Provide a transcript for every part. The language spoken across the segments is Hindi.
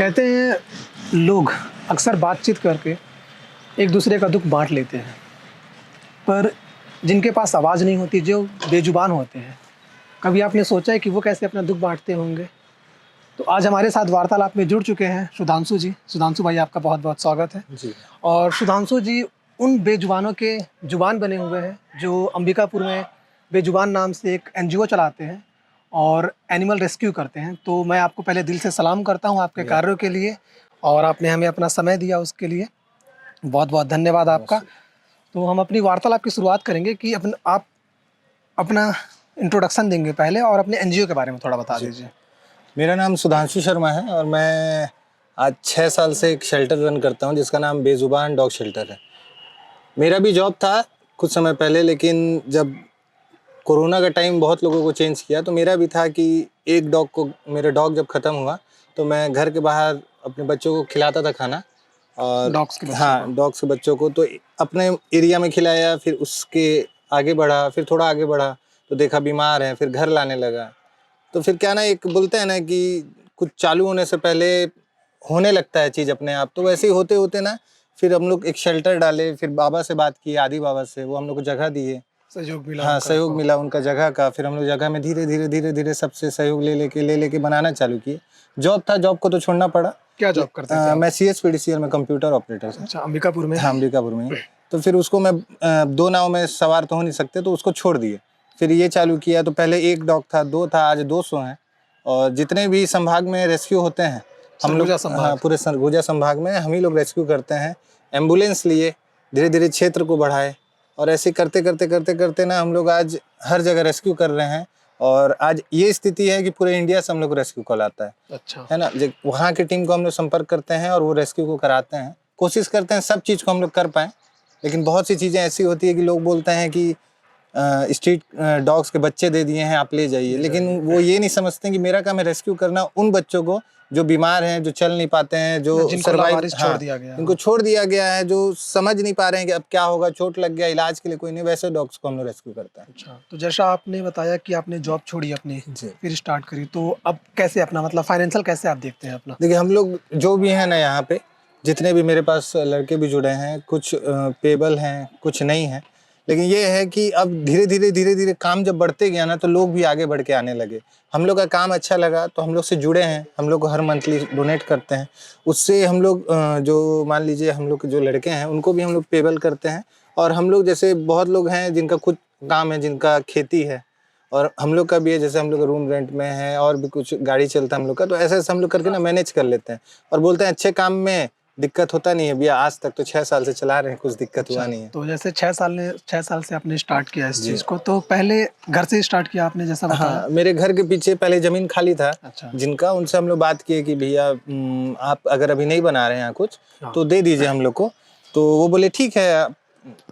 कहते हैं लोग अक्सर बातचीत करके एक दूसरे का दुख बांट लेते हैं, पर जिनके पास आवाज़ नहीं होती, जो बेजुबान होते हैं, कभी आपने सोचा है कि वो कैसे अपना दुख बांटते होंगे? तो आज हमारे साथ वार्तालाप में जुड़ चुके हैं सुधांशु जी। सुधांशु भाई, आपका बहुत बहुत स्वागत है जी। और सुधांशु जी उन बेजुबानों के जुबान बने हुए हैं जो अंबिकापुर में बेजुबान नाम से एक एनजीओ चलाते हैं और एनिमल रेस्क्यू करते हैं। तो मैं आपको पहले दिल से सलाम करता हूं आपके कार्यों के लिए, और आपने हमें अपना समय दिया उसके लिए बहुत बहुत धन्यवाद आपका। तो हम अपनी वार्तालाप की शुरुआत करेंगे कि आप अपना इंट्रोडक्शन देंगे पहले और अपने एनजीओ के बारे में थोड़ा बता दीजिए। मेरा नाम सुधांशु शर्मा है और मैं आज 6 साल से एक शेल्टर रन करता हूं जिसका नाम बेजुबान डॉग शेल्टर है। मेरा भी जॉब था कुछ समय पहले, लेकिन जब कोरोना का टाइम बहुत लोगों को चेंज किया तो मेरा भी था कि एक डॉग को, मेरा डॉग जब ख़त्म हुआ तो मैं घर के बाहर अपने बच्चों को खिलाता था खाना, और डॉग्स के बच्चों हाँ, डॉग्स के बच्चों को तो अपने एरिया में खिलाया, फिर उसके आगे बढ़ा, फिर थोड़ा आगे बढ़ा तो देखा बीमार है, फिर घर लाने लगा। तो फिर क्या ना, एक बोलते हैं ना कि कुछ चालू होने से पहले होने लगता है चीज़ अपने आप, तो वैसे ही होते होते ना फिर हम लोग एक शेल्टर डाले, फिर बाबा से बात की, आदि बाबा से, वो हम लोग को जगह दिए, सहयोग मिला। हाँ, सहयोग मिला उनका जगह का। फिर हम लोग जगह में धीरे धीरे सबसे सहयोग ले लेके बनाना चालू किए। जॉब था, जॉब को तो छोड़ना पड़ा। क्या जॉब करते थे आप? मैं CSPDCL में कंप्यूटर ऑपरेटर था। अच्छा, अंबिकापुर में? हाँ, अंबिकापुर में। तो फिर उसको मैं दो नाव में सवार तो हो नहीं सकते, तो उसको छोड़ दिए। फिर ये चालू किया, तो पहले एक डॉग था, 2 था, आज 200 हैं। और जितने भी संभाग में रेस्क्यू होते हैं हम लोग, हाँ, पूरे सरगुजा संभाग में हम ही लोग रेस्क्यू करते हैं। एम्बुलेंस लिए, धीरे धीरे क्षेत्र को बढ़ाए, और ऐसे करते ना हम लोग आज हर जगह रेस्क्यू कर रहे हैं। और आज ये स्थिति है कि पूरे इंडिया से हम लोग रेस्क्यू कॉल आता है। अच्छा, है ना। वहाँ की टीम को हम लोग संपर्क करते हैं और वो रेस्क्यू को कराते हैं। कोशिश करते हैं सब चीज़ को हम लोग कर पाएँ, लेकिन बहुत सी चीज़ें ऐसी होती है कि लोग बोलते हैं कि स्ट्रीट डॉग्स के बच्चे दे दिए हैं, आप ले जाइए, लेकिन वो ये नहीं समझते कि मेरा काम है रेस्क्यू करना उन बच्चों को जो बीमार हैं, जो चल नहीं पाते हैं, जो सर्वाइव, छोड़ दिया गया, इनको छोड़ दिया गया है, जो समझ नहीं पा रहे हैं कि अब क्या होगा, चोट लग गया, इलाज के लिए कोई नहीं, वैसे डॉग्स को हम लोग रेस्क्यू करते हैं। अच्छा, तो जैसा आपने बताया कि आपने जॉब छोड़ी अपनी, जी। फिर स्टार्ट करी, तो अब कैसे अपना मतलब फाइनेंशियल कैसे आप देखते हैं अपना? देखिए, हम लोग जो भी हैं ना यहाँ पे, जितने भी मेरे पास लड़के भी जुड़े हैं, कुछ पेबल हैं, कुछ नहीं हैं, लेकिन ये है कि अब धीरे धीरे काम जब बढ़ते गया ना, तो लोग भी आगे बढ़ के आने लगे। हम लोग का काम अच्छा लगा तो हम लोग से जुड़े हैं, हम लोग को हर मंथली डोनेट करते हैं। उससे हम लोग जो मान लीजिए हम लोग के जो लड़के हैं उनको भी हम लोग पेबल करते हैं। और हम लोग जैसे बहुत लोग हैं जिनका खुद काम है, जिनका खेती है, और हम लोग का भी है, जैसे हम लोग रूम रेंट में है और भी कुछ गाड़ी चलता है हम लोग का, तो ऐसे हम लोग करके ना मैनेज कर लेते हैं। और बोलते हैं अच्छे काम में दिक्कत होता नहीं है भैया, आज तक तो 6 साल से चला रहे हैं, कुछ दिक्कत हुआ नहीं है। तो जैसे 6 साल से आपने स्टार्ट किया इस चीज़ को, तो पहले घर से स्टार्ट किया आपने जैसा बताया? हाँ, मेरे घर के पीछे पहले ज़मीन खाली था। अच्छा। जिनका, उनसे हम लोग बात किए कि भैया आप अगर अभी नहीं बना रहे हैं यहाँ कुछ, तो दे दीजिए हम लोग को। तो वो बोले ठीक है,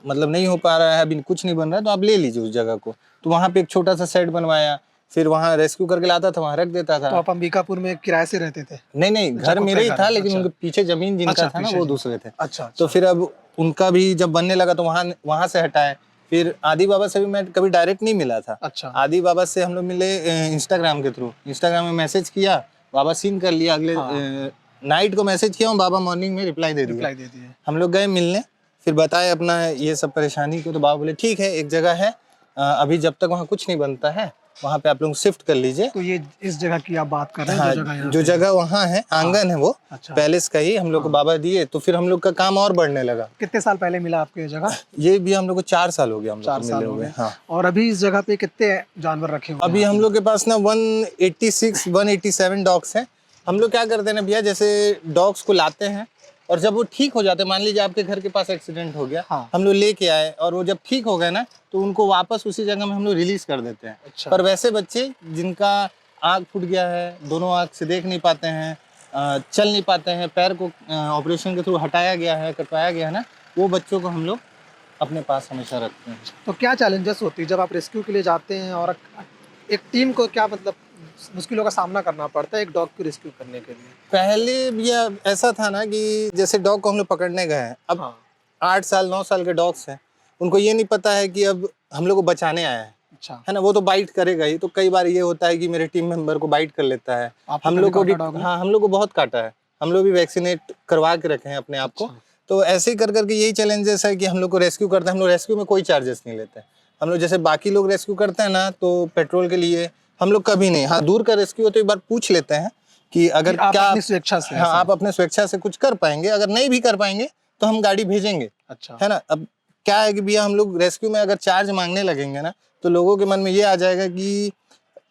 मतलब नहीं हो पा रहा है, अभी कुछ नहीं बन रहा है, तो आप ले लीजिए उस जगह को। तो वहाँ पे एक छोटा सा शेड बनवाया, फिर वहाँ रेस्क्यू करके लाता था, वहाँ रख देता था। तो आप अंबिकापुर में किराए से रहते थे? नहीं, घर मेरे ही था, लेकिन उनके पीछे जमीन जिनका था ना, वो दूसरे थे। अच्छा। तो फिर अब उनका भी जब बनने लगा तो वहाँ से हटाए। फिर आदि बाबा से भी मैं कभी डायरेक्ट नहीं मिला था। अच्छा। आदि बाबा से हम लोग मिले इंस्टाग्राम के थ्रू। इंस्टाग्राम में मैसेज किया, बाबा सीन कर लिया, अगले नाइट को मैसेज किया, बाबा मॉर्निंग में रिप्लाई दे दिया। हम लोग गए मिलने, फिर बताए अपना ये सब परेशानी को, तो बाबा बोले ठीक है, एक जगह है, अभी जब तक वहाँ कुछ नहीं बनता है वहाँ पे आप लोग शिफ्ट कर लीजिए। तो ये इस जगह की आप बात कर रहे हैं? हाँ, जो जगह वहाँ है, आंगन है वो। अच्छा। पैलेस का ही हम लोग को बाबा दिए, तो फिर हम लोग का काम और बढ़ने लगा। कितने साल पहले मिला आपको ये जगह? ये भी हम लोग को 4 साल हो गया, हम लोग मिले हुए। हाँ। और अभी इस जगह पे कितने जानवर रखे हुए? अभी हम लोग के पास ना 187 डॉग्स हैं। हम लोग क्या करते हैं ना भैया, जैसे डॉग्स को लाते हैं और जब वो ठीक हो जाते हैं, मान लीजिए आपके घर के पास एक्सीडेंट हो गया, हाँ, हम लोग लेके आए और वो जब ठीक हो गए ना, तो उनको वापस उसी जगह में हम लोग रिलीज कर देते हैं। अच्छा। पर वैसे बच्चे जिनका आँख फूट गया है, दोनों आँख से देख नहीं पाते हैं, चल नहीं पाते हैं, पैर को ऑपरेशन के थ्रू हटाया गया है, कटवाया गया है ना, वो बच्चों को हम लोग अपने पास हमेशा रखते हैं। तो क्या चैलेंजेस होती है जब आप रेस्क्यू के लिए जाते हैं, और एक टीम को क्या मतलब मुश्किलों का सामना करना पड़ता है एक डॉग को रेस्क्यू करने के लिए? पहले भैया ऐसा था ना कि जैसे डॉग को हम लोग पकड़ने गए हैं, अब 8 साल 9 साल के डॉग्स हैं, उनको ये नहीं पता है कि अब हम लोग को बचाने आया है। अच्छा। है ना, वो तो बाइट करेगा ही। तो कई बार ये होता है कि मेरे टीम मेंबर को बाइट कर लेता है। हम लोग को भी, हाँ, हम लोग को बहुत काटा है। हम लोग भी वैक्सीनेट करवा के रखे हैं अपने आप को। अच्छा। तो ऐसे ही कर करके यही चैलेंजेस है कि हम लोग को रेस्क्यू करते हैं। हम लोग रेस्क्यू में कोई चार्जेस नहीं लेते हैं। हम लोग जैसे बाकी लोग रेस्क्यू करते हैं ना, तो पेट्रोल के लिए हम लोग कभी नहीं। हाँ, दूर का रेस्क्यू हो तो एक बार पूछ लेते हैं कि अगर आप क्या अपनी स्वेच्छा से हाँ, ऐसा? आप अपने स्वेच्छा से कुछ कर पाएंगे, अगर नहीं भी कर पाएंगे तो हम गाड़ी भेजेंगे, अच्छा। है ना। अब क्या है कि भैया हम लोग रेस्क्यू में अगर चार्ज मांगने लगेंगे ना, तो लोगों के मन में ये आ जाएगा कि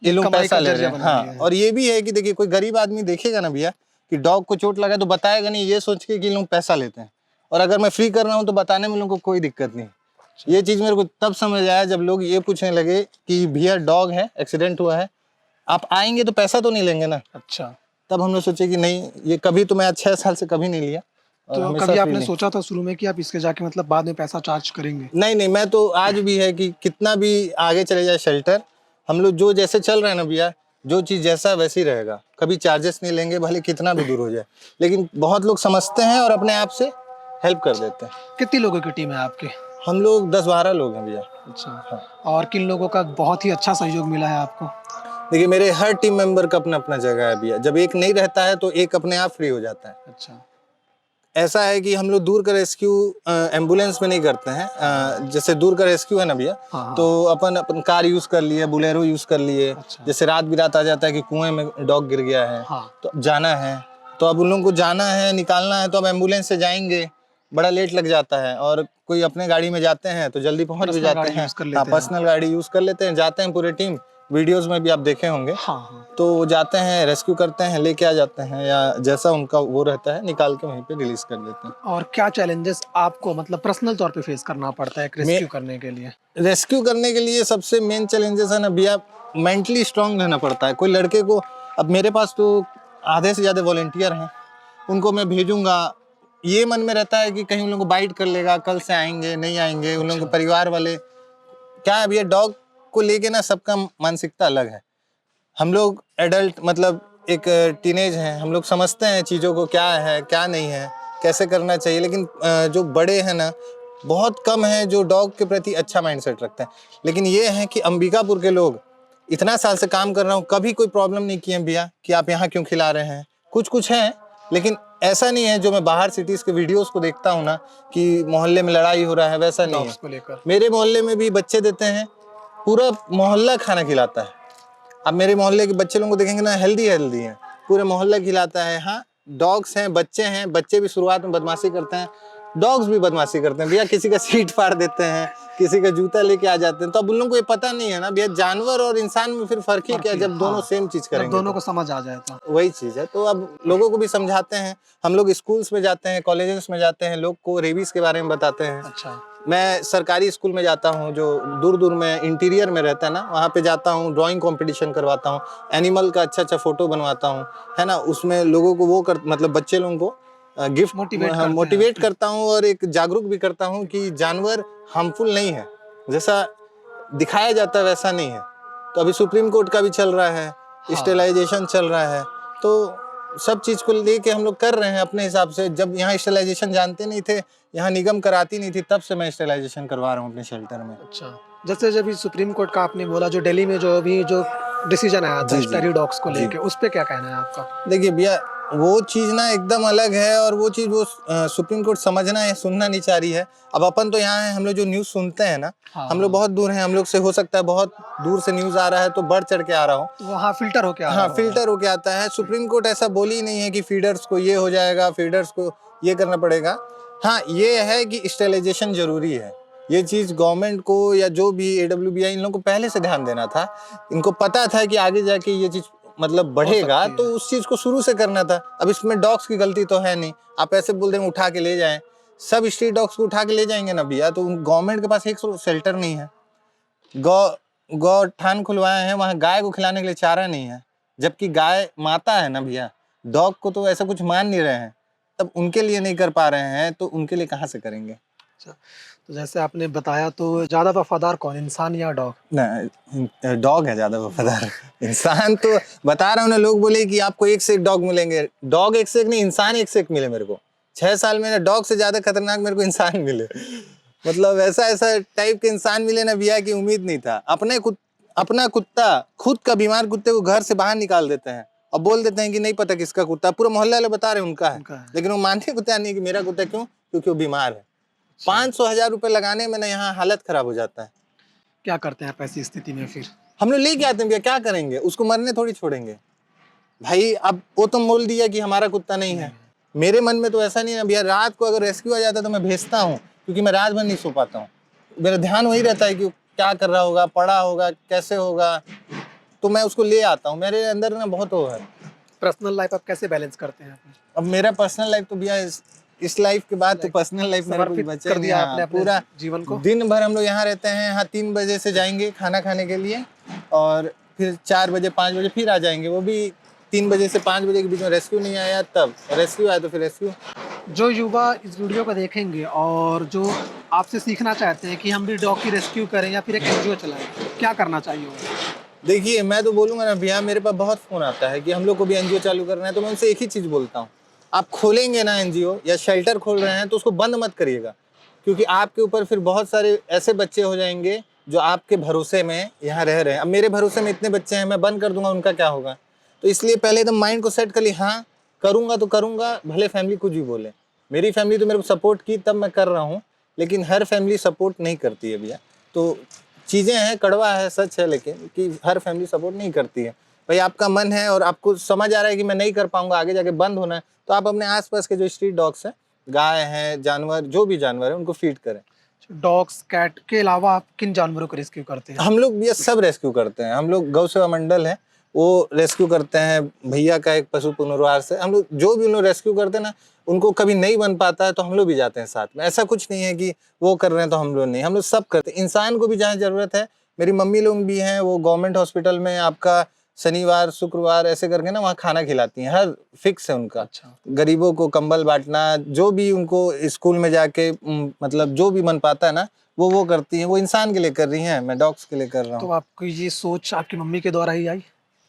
ये लोग कमाई पैसा का ले रहे जरिया हैं। बना हाँ, लिया है। और ये भी है कि देखिए कोई गरीब आदमी देखेगा ना भैया कि डॉग को चोट लगा तो बताएगा नहीं, ये सोच के कि लोग पैसा लेते हैं। और अगर मैं फ्री कर रहा हूँ तो बताने में लोगों को कोई दिक्कत नहीं। ये चीज मेरे को तब समझ आया जब लोग ये पूछने लगे कि भैया डॉग है, एक्सीडेंट हुआ है, आप आएंगे तो पैसा तो नहीं लेंगे ना। अच्छा। तब हमने सोचे कि नहीं, ये कभी तो मैं 6 साल से कभी नहीं लिया और तो हमेशा कभी फ्री आपने नहीं। सोचा था शुरू में कि आप इसके जाके मतलब बाद में पैसा चार्ज करेंगे? नहीं नहीं, मैं तो आज भी है कि कितना भी आगे चले जाए शेल्टर, हम लोग जो जैसे चल रहे हैं ना भैया, जो चीज़ जैसा वैसे ही रहेगा, कभी चार्जेस नहीं लेंगे भले कितना भी दूर हो जाए। लेकिन बहुत लोग समझते हैं और अपने आप से हेल्प कर देते हैं। कितनी लोगों की टीम है आपकी? हम लोग 10-12 लोग हैं भैया। अच्छा। हाँ। और किन लोगों का बहुत ही अच्छा सहयोग मिला है आपको? देखिए मेरे हर टीम मेंबर का अपना अपना जगह है भैया। जब एक नहीं रहता है तो एक अपने आप फ्री हो जाता है। अच्छा। ऐसा है कि हम लोग दूर का रेस्क्यू एम्बुलेंस में नहीं करते हैं। जैसे दूर का रेस्क्यू है ना भैया, हाँ। तो अपन कार यूज कर लिए, बुलेरो यूज कर लिए। अच्छा। जैसे रात बिरात आ जाता है कि कुएं में डॉग गिर गया है, हाँ। तो अब जाना है, तो अब उन लोगों को जाना है, निकालना है, तो अब एम्बुलेंस से जाएंगे, बड़ा लेट लग जाता है। और कोई अपने गाड़ी में जाते हैं तो जल्दी पहुंच भी पर्सनल जाते गाड़ी हैं। यूज कर हाँ, लेते हैं। पर्सनल गाड़ी यूज कर लेते हैं, जाते हैं पूरी टीम। वीडियोस में भी आप देखे होंगे। हाँ हाँ। तो वो जाते हैं, रेस्क्यू करते हैं, लेके आ जाते हैं, या जैसा उनका वो रहता है निकाल के वहीं पे रिलीज कर देते हैं। और क्या चैलेंजेस आपको मतलब पर्सनल तौर पे फेस करना पड़ता है एक रेस्क्यू करने के लिए? रेस्क्यू करने के लिए सबसे मेन चैलेंजेस है ना भैया, मेंटली स्ट्रांग रहना पड़ता है। कोई लड़के को, अब मेरे पास तो आधे से ज़्यादा वॉलेंटियर हैं, उनको मैं भेजूंगा, ये मन में रहता है कि कहीं उन लोगों को बाइट कर लेगा, कल से आएंगे नहीं आएंगे। उन लोगों के परिवार वाले, क्या है भैया, डॉग को लेके ना सबका मानसिकता अलग है। हम लोग एडल्ट मतलब एक टीनेज हैं, हम लोग समझते हैं चीज़ों को, क्या है क्या नहीं है, कैसे करना चाहिए। लेकिन जो बड़े हैं ना, बहुत कम हैं जो डॉग के प्रति अच्छा माइंडसेट रखते हैं। लेकिन ये है कि अंबिकापुर के लोग, इतना साल से काम कर रहा हूँ, कभी कोई प्रॉब्लम नहीं की है भैया कि आप यहाँ क्यों खिला रहे हैं। कुछ कुछ है, लेकिन ऐसा नहीं है जो मैं बाहर सिटीज़ के वीडियोस को देखता हूँ ना कि मोहल्ले में लड़ाई हो रहा है, वैसा नहीं डॉग्स है। को लेकर मेरे मोहल्ले में भी बच्चे देते हैं, पूरा मोहल्ला खाना खिलाता है। अब मेरे मोहल्ले के बच्चे लोगों को देखेंगे ना, हेल्दी हेल्दी हैं, पूरे मोहल्ला खिलाता है। हाँ, डॉग्स हैं, बच्चे भी शुरुआत में बदमाशी करते हैं, डॉग्स भी बदमाशी करते हैं भैया, किसी का सीट फाड़ देते हैं, किसी का जूता लेके आ जाते हैं। तो अब उन लोगों को ये पता नहीं है ना भैया, जानवर और इंसान में फिर फर्क ही क्या, जब दोनों सेम चीज जब करेंगे दोनों तो। को समझ आ जाए तो। वही चीज है। तो अब लोगों को भी समझाते हैं, हम लोग स्कूल्स में जाते हैं, कॉलेजेस में जाते हैं, लोग को रेबीज के बारे में बताते हैं। अच्छा। मैं सरकारी स्कूल में जाता हूँ जो दूर दूर में इंटीरियर में रहता है ना, वहाँ पे जाता हूँ, ड्राइंग कंपटीशन करवाता हूँ, एनिमल का अच्छा अच्छा फोटो बनवाता हूँ, है ना। उसमें लोगों को वो कर मतलब बच्चे लोगों को गिफ्ट मोटिवेट करता हूँ और एक जागरूक भी करता हूँ कि जानवर हार्मफुल नहीं है, जैसा दिखाया जाता है वैसा नहीं है। तो अभी सुप्रीम कोर्ट का भी चल रहा है, स्टेलाइजेशन चल रहा है, तो सब चीज़ को लेके हम लोग कर रहे हैं अपने हिसाब से। जब यहाँ स्टेलाइजेशन जानते नहीं थे, यहाँ निगम कराती नहीं थी, तब से मैं स्टेलाइजेशन करवा रहा हूँ अपने शेल्टर में। अच्छा। जैसे जब सुप्रीम कोर्ट का आपने बोला, जो दिल्ली में जो अभी जो डिसीजन आया था स्टरी डॉग्स को लेके, उस पे क्या कहना है आपका? देखिए भैया, वो चीज़ ना एकदम अलग है, और वो चीज़ वो सुप्रीम कोर्ट समझना है, सुनना नहीं चाह रही है। अब अपन तो यहाँ है, हम लोग जो न्यूज़ सुनते हैं ना, हम लोग बहुत दूर हैं, हम लोग से हो सकता है बहुत दूर से न्यूज़ आ रहा है तो बढ़ चढ़ के आ रहा हूँ, वहाँ फिल्टर होके आ रहा हाँ, फिल्टर होके आता है। सुप्रीम कोर्ट ऐसा बोली ही नहीं है कि फीडर्स को ये हो जाएगा, फीडर्स को ये करना पड़ेगा। हाँ, ये है कि स्टेलाइजेशन जरूरी है। ये चीज़ गवर्नमेंट को या जो भी AWBI, इन लोगों को पहले से ध्यान देना था। इनको पता था कि आगे जाके ये चीज़ मतलब बढ़ेगा, तो उस चीज़ को शुरू से करना था। अब इसमें डॉग्स की गलती तो है नहीं, आप ऐसे बोल देंगे उठा के ले जाएं, सब स्ट्रीट डॉग्स को उठा के ले जाएंगे ना भैया, तो गवर्नमेंट के पास एक शेल्टर नहीं है। गौ ठान खुलवाए हैं, वहाँ गाय को खिलाने के लिए चारा नहीं है, जबकि गाय माता है ना भैया। डॉग को तो ऐसा कुछ मान नहीं रहे हैं, तब उनके लिए नहीं कर पा रहे हैं तो उनके लिए कहाँ से करेंगे। अच्छा, तो जैसे आपने बताया, तो ज़्यादा वफादार कौन, इंसान या डॉग? ना, डॉग है ज़्यादा वफादार। इंसान तो बता रहा हूँ ना, लोग बोले कि आपको एक से एक डॉग मिलेंगे, डॉग एक से एक नहीं, इंसान एक से एक मिले मेरे को। 6 साल में ना डॉग से ज़्यादा खतरनाक मेरे को इंसान मिले, मतलब ऐसा ऐसा टाइप के इंसान मिले ना भैया की उम्मीद नहीं था। अपना कुत्ता खुद का बीमार कुत्ते को घर से बाहर निकाल देते हैं, अब बोल देते हैं कि नहीं पता किसका कुत्ता, पूरा मोहल्ले वाले बता रहे हैं उनका है, उनका है। लेकिन वो मानते को तैयार नहीं कि मेरा कुत्ता। क्यों? क्योंकि वो बीमार है। 500,000 रुपए लगाने में ना यहाँ हालत खराब हो जाता है। क्या करते हैं आप ऐसी स्थिति में फिर? हम लोग लेके आते हैं भैया, क्या करेंगे? उसको मरने थोड़ी छोड़ेंगे भाई। अब वो तो बोल दिया कि हमारा कुत्ता नहीं है, मेरे मन में तो ऐसा नहीं है भैया। रात को अगर रेस्क्यू आ जाता है तो मैं भेजता हूँ, क्योंकि मैं रात भर नहीं सो पाता हूँ। मेरा ध्यान वही रहता है कि क्या कर रहा होगा, पड़ा होगा, कैसे होगा, तो मैं उसको ले आता हूँ। मेरे अंदर ना बहुत वो है। पर्सनल लाइफ आप कैसे बैलेंस करते हैं अपनी? अब मेरा पर्सनल लाइफ तो भैया इस लाइफ के बाद तो पर्सनल लाइफ मेरा कुछ समर्पित बचा कर ही नहीं। दिया हाँ, आपने अपने पूरा जीवन को? दिन भर हम लोग यहाँ रहते हैं। यहाँ 3 बजे से जाएंगे खाना खाने के लिए, और फिर 4 बजे 5 बजे फिर आ जाएंगे। वो भी 3 बजे से 5 बजे के बीच में रेस्क्यू नहीं आया, तब रेस्क्यू आया तो फिर रेस्क्यू। जो युवा इस वीडियो को देखेंगे और जो आपसे सीखना चाहते हैं कि हम भी डॉग की रेस्क्यू करें या फिर एक एनजीओ चलाएं, क्या करना चाहिए उन्हें? देखिए, मैं तो बोलूँगा ना भैया, मेरे पास बहुत फ़ोन आता है कि हम लोग को भी एनजीओ चालू करना है, तो मैं उनसे एक ही चीज़ बोलता हूँ, आप खोलेंगे ना एनजीओ या शेल्टर खोल रहे हैं तो उसको बंद मत करिएगा, क्योंकि आपके ऊपर फिर बहुत सारे ऐसे बच्चे हो जाएंगे जो आपके भरोसे में यहाँ रह रहे हैं। अब मेरे भरोसे में इतने बच्चे हैं, मैं बंद कर दूंगा, उनका क्या होगा? तो इसलिए पहले एकदम माइंड को सेट कर ली, हाँ करूँगा तो करूँगा, भले फैमिली कुछ भी बोले। मेरी फैमिली तो मेरे को सपोर्ट की तब मैं कर रहा हूँ, लेकिन हर फैमिली सपोर्ट नहीं करती है भैया। तो चीज़ें हैं, कड़वा है, सच है, लेकिन कि हर फैमिली सपोर्ट नहीं करती है। भाई आपका मन है और आपको समझ आ रहा है कि मैं नहीं कर पाऊंगा, आगे जाके बंद होना है, तो आप अपने आसपास के जो स्ट्रीट डॉग्स हैं, गाय हैं, जानवर, जो भी जानवर है, उनको फीड करें। डॉग्स, कैट के अलावा आप किन जानवरों को रेस्क्यू करते हैं? हम लोग ये सब रेस्क्यू करते हैं। हम लोग गौ सेवा मंडल है, वो रेस्क्यू करते हैं भैया का एक पशु पुनर्वास से। हम लोग जो भी उन लोग रेस्क्यू करते हैं ना, उनको कभी नहीं बन पाता है तो हम लोग भी जाते हैं साथ में। ऐसा कुछ नहीं है कि वो कर रहे हैं तो हम लोग नहीं, हम लोग सब करते हैं। इंसान को भी जहाँ जरूरत है, मेरी मम्मी लोग भी हैं, वो गवर्नमेंट हॉस्पिटल में आपका शनिवार शुक्रवार ऐसे करके ना वहाँ खाना खिलाती हैं, हर फिक्स है उनका। अच्छा। गरीबों को कंबल बांटना, जो भी उनको स्कूल में जाके मतलब जो भी मन पाता है ना, वो करती हैं। वो इंसान के लिए कर रही हैं, मैं डॉग्स के लिए कर रहा तो हूँ। आपको ये सोच आपकी मम्मी के द्वारा ही आई,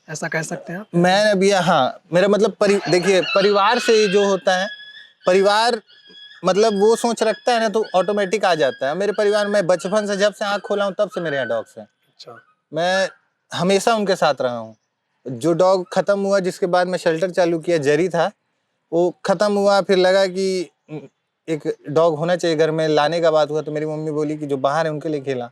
ऐसा कह सकते हैं आप? मैं अभी, हाँ, मेरा मतलब देखिए, परिवार से ही जो होता है, परिवार मतलब वो सोच रखता है ना तो ऑटोमेटिक आ जाता है। मेरे परिवार में बचपन से, जब से आँख खोला हूँ तब से मेरे यहाँ डॉग्स हैं। अच्छा। मैं हमेशा उनके साथ रहा हूँ। जो डॉग खत्म हुआ, जिसके बाद मैं शेल्टर चालू किया, जरी था, वो खत्म हुआ, फिर लगा कि एक डॉग होना चाहिए घर में, लाने का बात हुआ तो मेरी मम्मी बोली कि जो बाहर है उनके लिए खिला।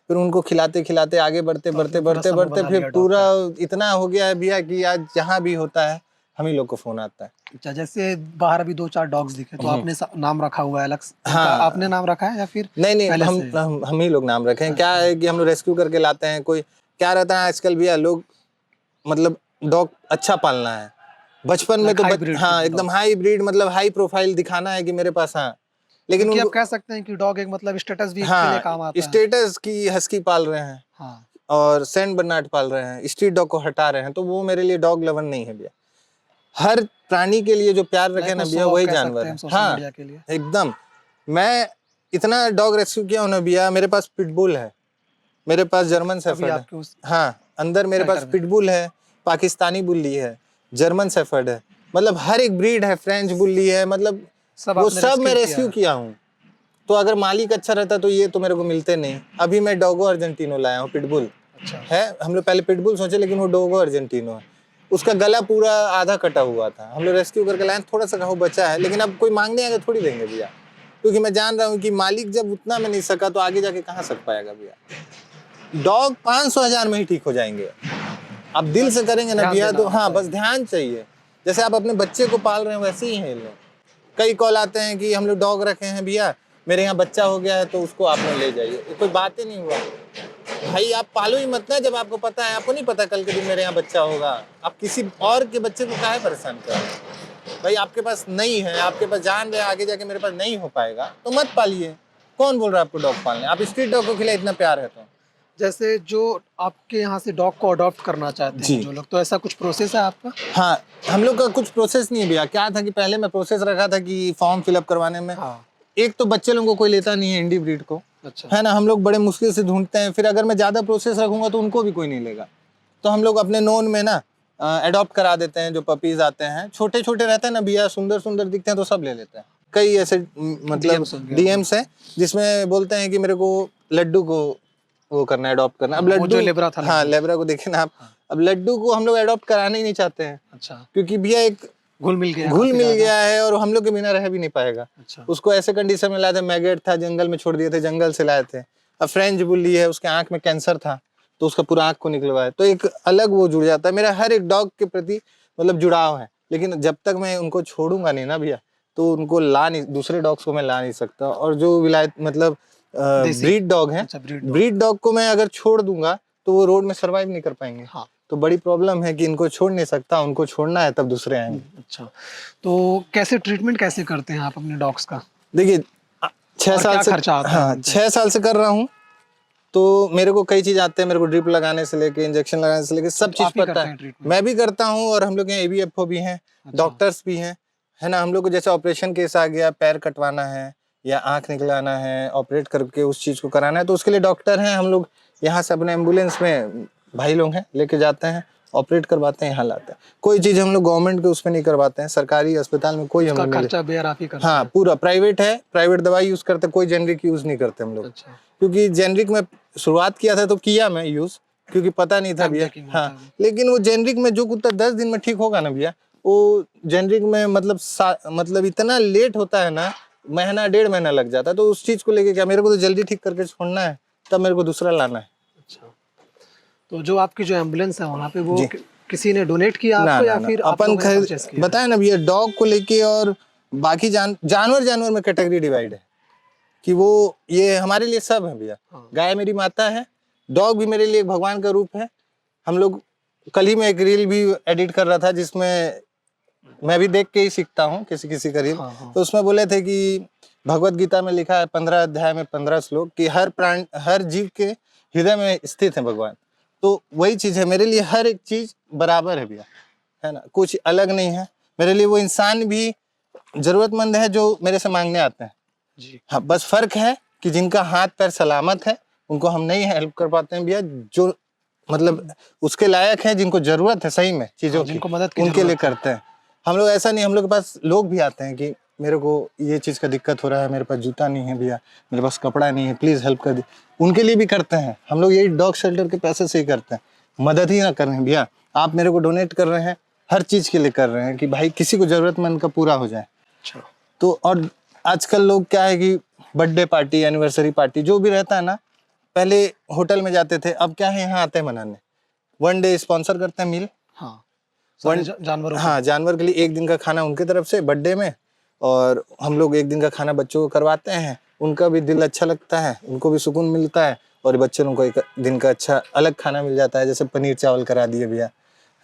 फिर उनको खिलाते खिलाते आगे बढ़ते तो बढ़ते आपने पूरा बढ़ते समय बढ़ते बना फिर लिया डॉग पूरा का। इतना हो गया है भैया कि आज जहाँ भी होता है हम ही लोग को फोन आता है। अच्छा, जैसे बाहर अभी 2-4 डॉग्स दिखे तो आपने नाम रखा हुआ है अलग से? हाँ। उनका आपने नाम रखा है या फिर नहीं पहले हम से? हम ही लोग नाम रखे हैं। क्या है कि हम लोग रेस्क्यू करके लाते हैं। कोई क्या रहता है आजकल भैया, लोग मतलब डॉग अच्छा पालना है बचपन में, तो हाँ एकदम हाई ब्रीड, मतलब हाई प्रोफाइल दिखाना है कि मेरे पास, हाँ, लेकिन क्योंकि उनको आप कह सकते हैं कि डॉग एक मतलब स्टेटस भी के लिए हाँ काम आता है। स्टेटस की हस्की पाल रहे हैं हाँ। और सेंट बर्नार्ड पाल रहे हैं, स्ट्रीट डॉग को हटा रहे हैं, तो वो मेरे लिए डॉग लवर नहीं है भैया। हर प्राणी के लिए जो प्यार रखे ना भैया, वही जानवर है। हाँ मीडिया के लिए। एकदम। मैं इतना डॉग रेस्क्यू किया हूँ ना भैया, मेरे पास पिटबुल है, मेरे पास जर्मन शेफर्ड है, आपके उस हाँ अंदर मेरे पास शेल्टर में। पिटबुल है, पाकिस्तानी बुल्ली है, जर्मन शेफर्ड है, मतलब हर एक ब्रीड है, फ्रेंच बुल्ली है, मतलब सब वो आपने सब मैं रेस्क्यू रेस्क्यू किया हूँ। तो अगर मालिक अच्छा रहता तो ये तो मेरे को मिलते नहीं। अभी मैं डोगो अर्जेंटिनो लाया हूँ, पिटबुल अच्छा। है। हम लोग पहले पिटबुल सोचे, लेकिन वो डोगो अर्जेंटिनो है। उसका गला पूरा आधा कटा हुआ था, हम लोग रेस्क्यू करके लाए, थोड़ा सा घाव बचा है, लेकिन अब कोई मांगने आएगा थोड़ी देंगे भैया, क्योंकि मैं जान रहा हूँ कि मालिक जब उतना में नहीं सका तो आगे जाके कहाँ सक पाएगा भैया। डॉग 500,000 में ही ठीक हो जाएंगे, आप दिल से करेंगे ना भैया तो। हाँ बस ध्यान चाहिए। जैसे आप अपने बच्चे को पाल रहे हैं वैसे ही है लोग। कई कॉल आते हैं कि हम लोग डॉग रखे हैं भैया, मेरे यहाँ बच्चा हो गया है तो उसको आप लोग ले जाइए। कोई बात ही नहीं हुआ भाई, आप पालो ही मत ना जब आपको पता है। आपको नहीं पता कल के दिन मेरे यहाँ बच्चा होगा, आप किसी और के बच्चे को काहे परेशान कर रहे हैं भाई? आपके पास नहीं है, आपके पास जान रहे आगे जाके मेरे पास नहीं हो पाएगा तो मत पालिए। कौन बोल रहा है आपको डॉग पालने? आप स्ट्रीट डॉग को खिलाए, इतना प्यार है तो। जैसे जो आपके यहाँ से डॉग को अडॉप्ट करना चाहते हैं जो लोग, तो ऐसा कुछ प्रोसेस है आपका? हाँ, हम लोग का कुछ प्रोसेस नहीं है भैया। क्या था कि पहले मैं प्रोसेस रखा था कि फॉर्म फिलअप करवाने में, हाँ। एक तो बच्चे लोगों को कोई लेता नहीं है इंडी ब्रीड को, अच्छा। है ना, हम लोग बड़े मुश्किल से ढूंढते हैं। फिर अगर मैं ज़्यादा प्रोसेस रखूंगा तो उनको भी कोई नहीं लेगा, तो हम लोग अपने नोन में ना एडॉप्ट करा देते हैं। जो पपीज आते हैं छोटे छोटे रहते हैं ना भैया, सुंदर सुंदर दिखते हैं तो सब ले लेते हैं। कई ऐसे मतलब डीएम्स हैं जिसमें बोलते हैं कि मेरे को लड्डू को वो करना है, अडॉप्ट करना। अब लड्डू, लेब्रा था, हाँ लेब्रा को देखे ना आप, अब लड्डू को हम लोग अडॉप्ट कराना ही नहीं चाहते हैं, अच्छा, क्योंकि भैया एक घुल मिल गया, घुल काफी मिल ज्यादा। गया है और हम लोग के बिना रह भी नहीं पाएगा। अच्छा, उसको ऐसे कंडीशन में लाए थे, मैगेट था, जंगल में छोड़ दिए थे, जंगल से लाए थे। अब फ्रेंच बुल्ली है, उसके आंख में कैंसर था तो उसका पूरा आंख को निकलवाया, तो एक अलग वो जुड़ जाता है। मेरा हर एक डॉग के प्रति मतलब जुड़ाव है, लेकिन जब तक मैं उनको छोड़ूंगा नहीं ना भैया, तो उनको ला नहीं, दूसरे डॉग्स को मैं ला नहीं सकता। और जो विलायत मतलब देसी, ब्रीड डॉग है, अच्छा, ब्रीड डॉग, ब्रीड डॉग को मैं अगर छोड़ दूंगा तो वो रोड में सर्वाइव नहीं कर पाएंगे। हाँ, तो बड़ी प्रॉब्लम है कि इनको छोड़ नहीं सकता, उनको छोड़ना है तब दूसरे आएंगे। अच्छा। तो कैसे ट्रीटमेंट कैसे करते हैं आप अपने डॉग्स का? देखिए 6 और साल क्या से, खर्चा आता है हाँ उन पे? 6 साल से कर रहा हूँ, तो मेरे को कई चीज आते हैं। मेरे को ड्रिप लगाने से लेके इंजेक्शन लगाने से लेके सब तो चीज आप ही पता करते है। हैं ट्रीटमेंट? मैं भी करता हूँ, और हम लोग यहाँ ABFO भी हैं, अच्छा, डॉक्टर्स भी हैं, है ना। हम लोग को जैसे ऑपरेशन केस आ गया, पैर कटवाना है या आंख निकलाना है, ऑपरेट करके उस चीज को कराना है, तो उसके लिए डॉक्टर हैं। हम लोग यहाँ से अपने एम्बुलेंस में भाई लोग हैं, लेके जाते हैं, ऑपरेट करवाते हैं, यहाँ लाते हैं। कोई चीज हम लोग गवर्नमेंट के उसमें नहीं करवाते हैं, सरकारी अस्पताल में कोई हम उसका लोग नहीं। खर्चा बेयर आप ही करते हाँ हैं? पूरा प्राइवेट है, प्राइवेट दवाई यूज करते हैं, कोई जेनरिक यूज नहीं करते हम लोग। अच्छा, क्योंकि जेनरिक में शुरुआत किया था तो किया मैं यूज, क्योंकि पता नहीं था टाइम भैया। टेकिंग होता हाँ, है वो। लेकिन वो जेनरिक में जो कुत्ता 10 दिन में ठीक होगा ना भैया, वो जेनरिक में मतलब मतलब इतना लेट होता है ना, महीना 1.5 महीना लग जाता है। तो उस चीज को लेके क्या, मेरे को तो जल्दी ठीक करके छोड़ना है, तब मेरे को दूसरा लाना है। अच्छा, तो जो आपकी जो एम्बुलेंस है वहाँ पे वो जी। किसी ने डोनेट किया ना आपको ना या ना, फिर आप अपन लोगों ने खरीद, परचेस किया? बताया ना भैया, डॉग को लेके और बाकी जानवर में कैटेगरी डिवाइड है कि वो ये हमारे लिए सब है भैया। हाँ, गाय मेरी माता है, डॉग भी मेरे लिए एक भगवान का रूप है। हम लोग कल ही मैं एक रील भी एडिट कर रहा था, जिसमें मैं भी देख के ही सीखता हूँ किसी किसी का रील। हाँ, हाँ, तो उसमें बोले थे कि भगवत गीता में लिखा है 15 अध्याय में 15 श्लोक कि हर प्राण, हर जीव के हृदय में स्थित है भगवान। तो वही चीज है मेरे लिए, हर एक चीज बराबर है भैया, है ना, कुछ अलग नहीं है मेरे लिए। वो इंसान भी जरूरतमंद है जो मेरे से मांगने आते हैं। जी, हाँ, बस फर्क है कि जिनका हाथ पैर सलामत है उनको हम नहीं हेल्प कर पाते हैं भैया। जो मतलब उसके लायक है, जिनको जरूरत है सही में चीजों हाँ, की, जिनको मदद की उनके लिए जरूरत है। करते हैं। हम लोग ऐसा नहीं, हम लोग के पास लोग भी आते हैं कि मेरे को ये चीज का दिक्कत हो रहा है, मेरे पास जूता नहीं है भैया, मेरे पास कपड़ा नहीं है, प्लीज हेल्प कर दी, उनके लिए भी करते हैं हम लोग। यही डॉग शेल्टर के पैसे से ही करते हैं, मदद ही ना कर रहे हैं भैया। आप मेरे को डोनेट कर रहे हैं, हर चीज के लिए कर रहे हैं कि भाई किसी को जरूरतमंद का पूरा हो जाए। अच्छा, तो और आजकल लोग क्या है कि बर्थडे पार्टी, एनिवर्सरी पार्टी जो भी रहता है ना, पहले होटल में जाते थे, अब क्या है यहाँ आते हैं मनाने। 1 डे स्पॉन्सर करते हैं मील, हाँ, सारे जानवरों हाँ जानवर के लिए 1 दिन का खाना उनके तरफ से बर्थडे में, और हम लोग 1 दिन का खाना बच्चों को करवाते हैं। उनका भी दिल अच्छा लगता है, उनको भी सुकून मिलता है, और बच्चों को 1 दिन का अच्छा अलग खाना मिल जाता है। जैसे पनीर चावल करा दिए भैया,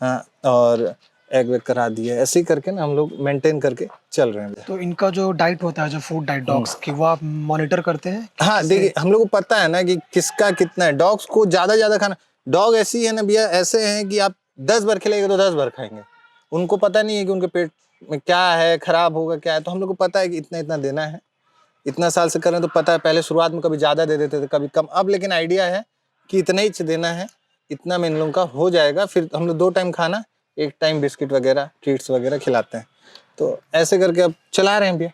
हाँ, और एग वेग करा दिए, ऐसे ही करके ना हम लोग मेंटेन करके चल रहे हैं भैया। तो इनका जो डाइट होता है, जो फूड डाइट डॉग्स की, वो आप मॉनिटर करते हैं कि हाँ किससे? देखिए, हम लोग को पता है ना कि किसका कितना है। डॉग्स को ज्यादा खाना, डॉग ऐसी है ना भैया, ऐसे हैं कि आप 10 बार खिलाएंगे तो 10 बार खाएंगे। उनको पता नहीं है कि उनके पेट में क्या है, खराब होगा क्या है। तो हम लोग को पता है कि इतना इतना देना है, इतना साल से कर रहे हैं तो पता है। पहले शुरुआत में कभी ज्यादा दे देते थे, कभी कम, अब लेकिन आइडिया है कि इतना ही देना है, इतना में इन लोगों का हो जाएगा। फिर हम लोग 2 टाइम खाना, 1 टाइम बिस्किट वगैरह, ट्रीट्स वगैरह खिलाते हैं। तो ऐसे करके अब चला रहे हैं भैया।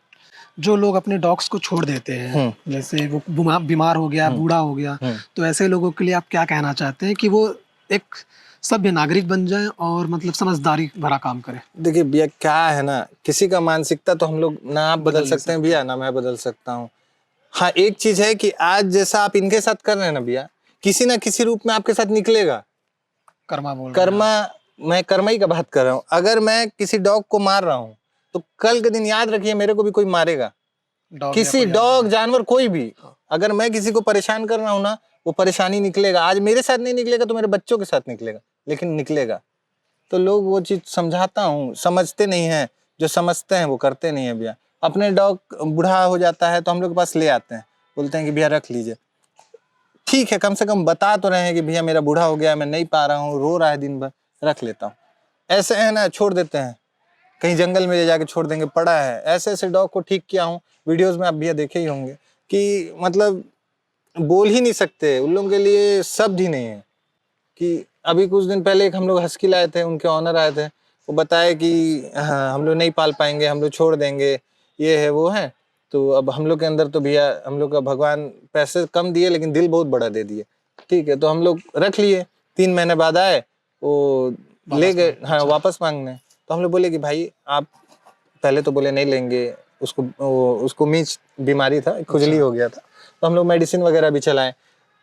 जो लोग अपने डॉग्स को छोड़ देते हैं, जैसे वो बीमार हो गया, बूढ़ा हो गया, तो ऐसे लोगों के लिए आप क्या कहना चाहते हैं कि वो एक सभ्य नागरिक बन जाए और मतलब समझदारी भरा काम करें? देखिए भैया, क्या है ना, किसी का मानसिकता तो हम लोग ना आप बदल सकते हैं भैया, ना मैं बदल सकता हूँ। हाँ, एक चीज है कि आज जैसा आप इनके साथ कर रहे हैं ना भैया, किसी ना किसी रूप में आपके साथ निकलेगा। कर्मा बोल रहे हैं कर्मा, मैं कर्मा ही का बात कर रहा हूँ। अगर मैं किसी डॉग को मार रहा हूँ तो कल के दिन याद रखिए मेरे को भी कोई मारेगा। आप। डॉग या किसी कोई डॉग, जानवर, कोई भी, हाँ। अगर मैं किसी को परेशान कर रहा हूँ ना, वो परेशानी निकलेगा। आज मेरे साथ नहीं निकलेगा तो मेरे बच्चों के साथ निकलेगा, लेकिन निकलेगा। तो लोग वो चीज समझाता हूँ, समझते नहीं है। जो समझते हैं वो करते नहीं है भैया। अपने डॉग बूढ़ा हो जाता है तो हम लोग के पास ले आते हैं, बोलते हैं कि भैया रख लीजिए। ठीक है, कम से कम बता तो रहे हैं कि भैया मेरा बूढ़ा हो गया, मैं नहीं पा रहा हूँ, रो रहा है दिन भर, रख लेता हूँ। ऐसे है ना, छोड़ देते हैं, कहीं जंगल में ले जाके छोड़ देंगे, पड़ा है। ऐसे ऐसे डॉग को ठीक किया हूँ, वीडियोस में आप भैया देखे ही होंगे कि मतलब बोल ही नहीं सकते, उन लोगों के लिए शब्द ही नहीं है। कि अभी कुछ दिन पहले एक हम लोग हस्की लाए थे, उनके ऑनर आए थे, वो बताए कि हाँ हम लोग नहीं पाल पाएंगे, हम लोग छोड़ देंगे, ये है वो है। तो अब हम लोग के अंदर तो भैया, हम लोग का भगवान पैसे कम दिए लेकिन दिल बहुत बड़ा दे दिए। ठीक है, तो हम लोग रख लिए। 3 महीने बाद आए वो ले गए, हाँ वापस मांगने। तो हम लोग बोले कि भाई आप, पहले तो बोले नहीं लेंगे, उसको मीच बीमारी था, खुजली हो गया था, तो हम लोग मेडिसिन वगैरह भी चलाए।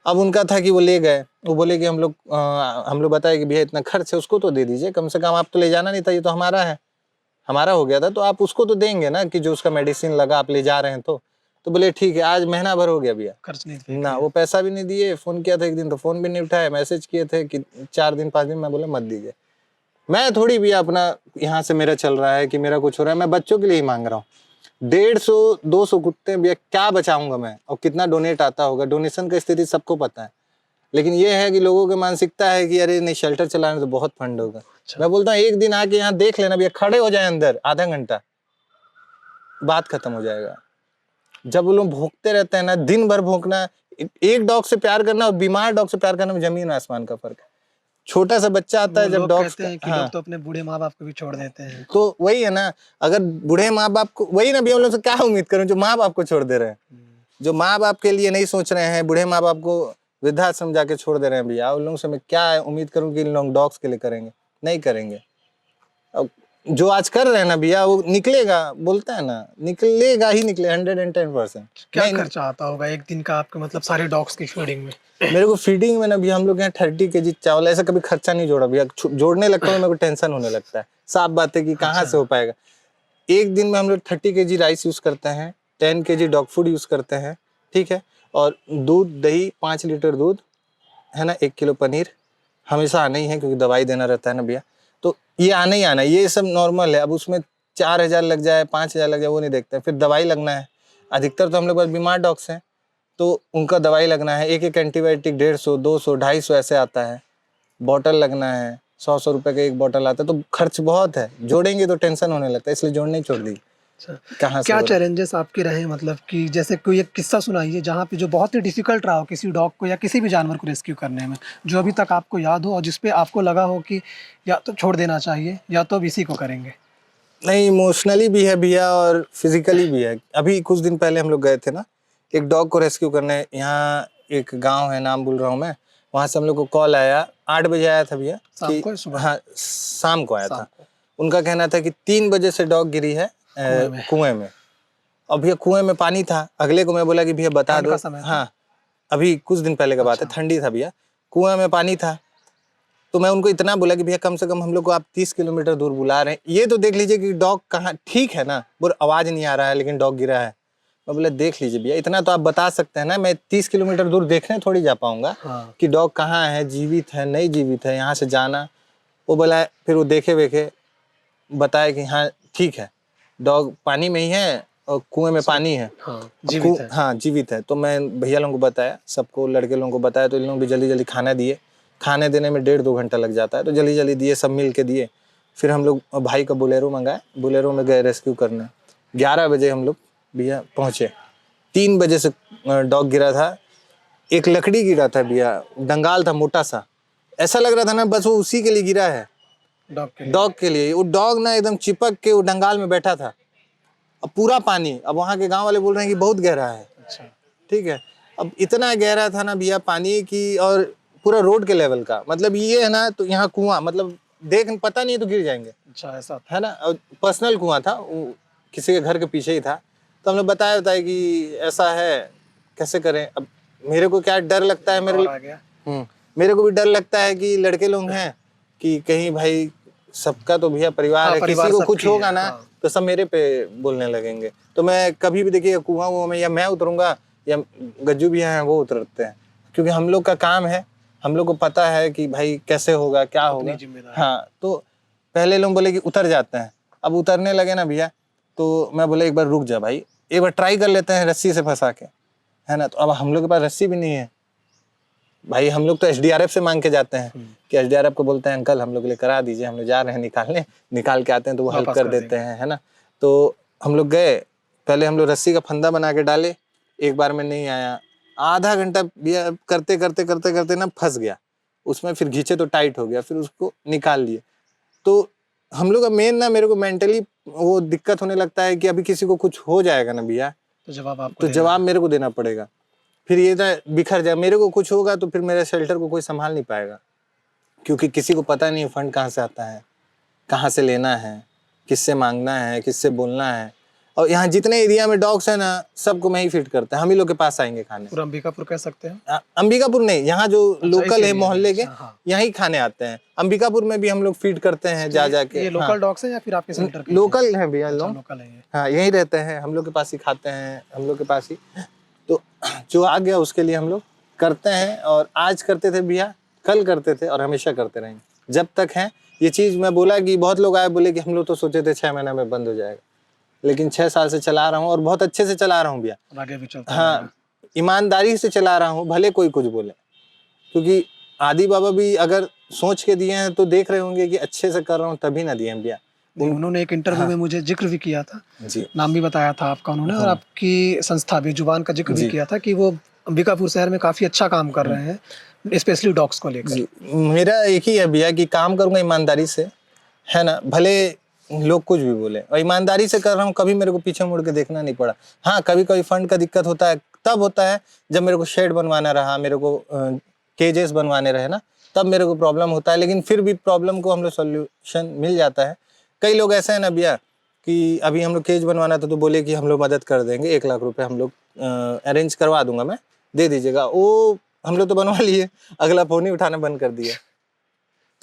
अब उनका था कि वो ले गए, वो बोले कि हम लोग बताए कि भैया इतना खर्च है, उसको तो दे दीजिए, कम से कम आप तो ले जाना नहीं था, ये तो हमारा है, हमारा हो गया था, तो आप उसको तो देंगे ना, कि जो उसका मेडिसिन लगा आप ले जा रहे हैं। तो बोले ठीक है। आज महीना भर हो गया भैया, खर्च नहीं ना वो पैसा भी नहीं दिए। फोन किया था एक दिन तो फोन भी नहीं उठाया, मैसेज किए थे कि 4 दिन 5 दिन, मैं बोला मत दीजिए। मैं थोड़ी भैया अपना यहाँ से मेरा चल रहा है कि मेरा कुछ हो रहा है, मैं बच्चों के लिए ही मांग रहा हूँ। 150-200 कुत्ते भैया क्या बचाऊंगा मैं, और कितना डोनेट आता होगा। डोनेशन का स्थिति सबको पता है, लेकिन ये है कि लोगों की मानसिकता है कि अरे नहीं शेल्टर चलाने तो बहुत फंड होगा। मैं बोलता हूँ एक दिन आके यहाँ देख लेना भैया, खड़े हो जाए अंदर आधा घंटा, बात खत्म हो जाएगा। जब वो लोग भौंकते रहते हैं ना, दिन भर भौंकना, एक डॉग से प्यार करना और बीमार डॉग से प्यार करना में जमीन आसमान का फर्क है। छोटा सा बच्चा आता है जब लोग डॉग्स कहते हैं कि हाँ, लोग तो अपने बूढ़े माँ बाप को भी छोड़ देते हैं। तो वही है ना, अगर बूढ़े माँ बाप को, वही ना भैया, हम लोग से क्या उम्मीद करूं जो माँ बाप को छोड़ दे रहे हैं, जो माँ बाप के लिए नहीं सोच रहे हैं, बूढ़े माँ बाप को वृद्धाश्रम जाके छोड़ दे रहे हैं भैया, उन लोगों से मैं क्या उम्मीद करूं कि इन लोग डॉग्स के लिए करेंगे? नहीं करेंगे। अब जो आज कर रहे हैं ना भैया, वो निकलेगा, बोलता है ना, निकलेगा ही निकले 110%। क्या खर्चा आता होगा एक दिन का आपके, मतलब सारे डॉग्स की फीडिंग में? मेरे को फीडिंग में ना भैया, हम लोग यहाँ 30 kg चावल, ऐसा कभी खर्चा नहीं जोड़ा भैया। जोड़ने लगता हूँ मेरे को टेंशन होने लगता है, साफ बात है कि कहाँ से हो पाएगा। एक दिन में हम लोग 30 kg राइस यूज करते हैं, 10 kg डॉग फूड यूज करते हैं, ठीक है, और दूध दही 5 लीटर दूध है ना, 1 किलो पनीर हमेशा आना ही है, क्योंकि दवाई देना रहता है ना भैया, तो ये आना ही आना, ये सब नॉर्मल है। अब उसमें 4,000 लग जाए 5,000 लग जाए वो नहीं देखते, फिर दवाई लगना है। अधिकतर तो हम लोग पास बीमार डॉग्स हैं, तो उनका दवाई लगना है, एक एंटीबायोटिक 150 200 250 ऐसे आता है। बॉटल लगना है, 100 रुपए का एक बॉटल आता है, तो खर्च बहुत है। जोड़ेंगे तो टेंशन होने लगता है, इसलिए जोड़ने ही छोड़ दी। कहाँ से क्या बोला? चैलेंजेस आपके रहे, मतलब कि जैसे कोई एक किस्सा सुनाइए जहाँ पे जो बहुत ही डिफिकल्ट रहा हो किसी डॉग को या किसी भी जानवर को रेस्क्यू करने में, जो अभी तक आपको याद हो और जिस पे आपको लगा हो कि या तो छोड़ देना चाहिए या तो अब इसी को करेंगे। नहीं, इमोशनली भी है भैया और फिजिकली भी है। अभी कुछ दिन पहले हम लोग गए थे ना एक डॉग को रेस्क्यू करने, यहाँ एक गांव है, नाम भूल रहा हूँ मैं, वहाँ से हम लोग को कॉल आया, 8 बजे आया था भैया, शाम को या सुबह? हाँ शाम को आया शाम था। को। उनका कहना था कि 3 बजे से डॉग गिरी है कुएं में। और भैया कुएं में पानी था। अगले को मैं बोला कि भैया बता ठंड दो, का समय था? हाँ अभी कुछ दिन पहले का बात है, ठंडी था भैया, कुएं में पानी था। तो मैं उनको इतना बोला कि भैया कम से कम हम लोग को आप 30 किलोमीटर दूर बुला रहे हैं, ये तो देख लीजिए कि डॉग कहाँ, ठीक है ना, बोल आवाज नहीं आ रहा है लेकिन डॉग गिरा है। मैं बोला देख लीजिए भैया, इतना तो आप बता सकते हैं ना, मैं 30 किलोमीटर दूर देखने थोड़ी जा पाऊंगा हाँ। कि डॉग कहाँ है, जीवित है नहीं जीवित है, यहाँ से जाना। वो बोला, फिर वो देखे वेखे बताया कि हाँ ठीक है, डॉग पानी में ही है और कुएं में पानी है, हाँ, जीवित है। हाँ जीवित है। तो मैं भैया लोगों को बताया, सबको लड़के लोगों को बताया, तो इन लोगों भी जल्दी जल्दी खाना दिए। खाने देने में 1.5-2 घंटा लग जाता है, तो जल्दी जल्दी दिए, सब मिल के दिए। फिर हम लोग भाई का बोलेरो मंगाए, बोलेरो में गए रेस्क्यू करने। 11 बजे हम लोग भैया पहुँचे। 3 बजे से डॉग गिरा था, एक लकड़ी गिरा था भैया, डंगाल था मोटा सा, ऐसा लग रहा था ना बस वो उसी के लिए गिरा है, डॉग के लिए। वो डॉग ना एकदम चिपक के वो डंगाल में बैठा था, अब पूरा पानी। अब वहाँ के गांव वाले बोल रहे हैं कि बहुत गहरा है, अच्छा। ठीक है। अब इतना गहरा था ना भैया पानी की, और पूरा रोड के लेवल का, मतलब ये है ना, तो यहाँ कुआं, मतलब देख पता नहीं तो गिर जाएंगे, अच्छा ऐसा है ना। और पर्सनल कुआं था, वो किसी के घर के पीछे ही था। तो हमने बताया कि ऐसा है, कैसे करें। अब मेरे को क्या डर लगता है, मेरे को भी डर लगता है कि लड़के लोग हैं कि कहीं भाई, सबका तो भैया परिवार हाँ, है, परिवार किसी को कुछ सबकी होगा है, ना हाँ। तो सब मेरे पे बोलने लगेंगे। तो मैं कभी भी देखिए कुआं में या मैं उतरूंगा या गज्जू भी हैं वो उतरते हैं, क्योंकि हम लोग का काम है, हम लोग को पता है कि भाई कैसे होगा क्या होगा। हाँ, तो पहले लोग बोले कि उतर जाते हैं, अब उतरने लगे ना भैया, तो मैं बोले एक बार रुक जा भाई, एक बार ट्राई कर लेते हैं रस्सी से फंसा के, है ना। तो अब हम लोग के पास रस्सी भी नहीं है भाई, हम लोग तो एसडीआरएफ से मांग के जाते हैं कि एसडीआरएफ को बोलते हैं अंकल हम लोग के लिए करा दीजिए, हम लोग जा रहे हैं निकालने, निकाल के आते हैं तो वो हेल्प कर देते हैं, है ना। तो हम लोग गए, पहले हम लोग रस्सी का फंदा बना के डाले, एक बार में नहीं आया, आधा घंटा करते करते करते करते ना फंस गया उसमें, फिर घींचे तो टाइट हो गया, फिर उसको निकाल लिए। तो हम लोग का मेन ना, मेरे को मेंटली वो दिक्कत होने लगता है कि अभी किसी को कुछ हो जाएगा ना भैया, तो जवाब मेरे को देना पड़ेगा। फिर ये ना बिखर जाए, मेरे को कुछ होगा तो फिर मेरे शेल्टर को कोई संभाल नहीं पाएगा, क्योंकि किसी को पता नहीं फंड कहाँ से आता है, कहाँ से लेना है, किससे मांगना है, किससे बोलना है। और यहाँ जितने एरिया में डॉग्स है ना, सबको मैं ही फीड करता है, हम ही लोग के पास आएंगे खाने। पूरा अंबिकापुर कह सकते हैं। अंबिकापुर नहीं, यहाँ जो अच्छा, लोकल इस है एरिया में। मोहल्ले के, अच्छा, हाँ। यहीं खाने आते हैं। अंबिकापुर में भी हम लोग फीड करते हैं जा जाके। ये लोकल डॉग्स हैं या फिर आपके सेंटर के? लोकल है भैया लोग। लोकल है ये। हाँ, यहीं रहते हैं, हम लोग के पास ही खाते हैं, हम लोग के पास ही। तो जो आ गया उसके लिए हम लोग करते हैं, और आज करते थे भैया, कल करते थे और हमेशा करते रहेंगे जब तक है ये चीज़। मैं बोला कि बहुत लोग आए बोले कि हम लोग तो सोचे थे 6 महीना में बंद हो जाएगा, लेकिन 6 साल से चला रहा हूँ और बहुत अच्छे से चला रहा हूँ भैया। आगे भी चलता हाँ, ईमानदारी से चला रहा हूँ, भले कोई कुछ बोले। क्योंकि आदि बाबा भी अगर सोच के दिए हैं तो देख रहे होंगे कि अच्छे से कर रहा हूँ, तभी ना दिए हैं भैया। उन्होंने एक इंटरव्यू में मुझे जिक्र भी किया था, जी नाम भी बताया था आपका उन्होंने, और आपकी संस्था बेजुबान का जिक्र भी किया था कि वो अंबिकापुर शहर में काफ़ी अच्छा काम कर रहे हैं, स्पेशली डॉग्स को लेकर। जी, मेरा एक ही है भैया कि काम करूँगा ईमानदारी से, है ना, भले लोग कुछ भी बोले, और ईमानदारी से कर रहा हूँ। कभी मेरे को पीछे मुड़ के देखना नहीं पड़ा। हाँ, कभी कभी फंड का दिक्कत होता है, तब होता है जब मेरे को शेड बनवाना रहा, मेरे को केजेस बनवाने रहे ना, तब मेरे को प्रॉब्लम होता है। लेकिन फिर भी प्रॉब्लम को हम लोग सोल्यूशन मिल जाता है। कई लोग ऐसे हैं ना भैया कि अभी हम लोग केज बनवाना था तो बोले कि हम लोग मदद कर देंगे, 1 लाख रुपए हम लोग अरेंज करवा दूंगा मैं, दे दीजिएगा। वो हम लोग तो बनवा लिए, अगला फोन ही उठाना बंद कर दिया।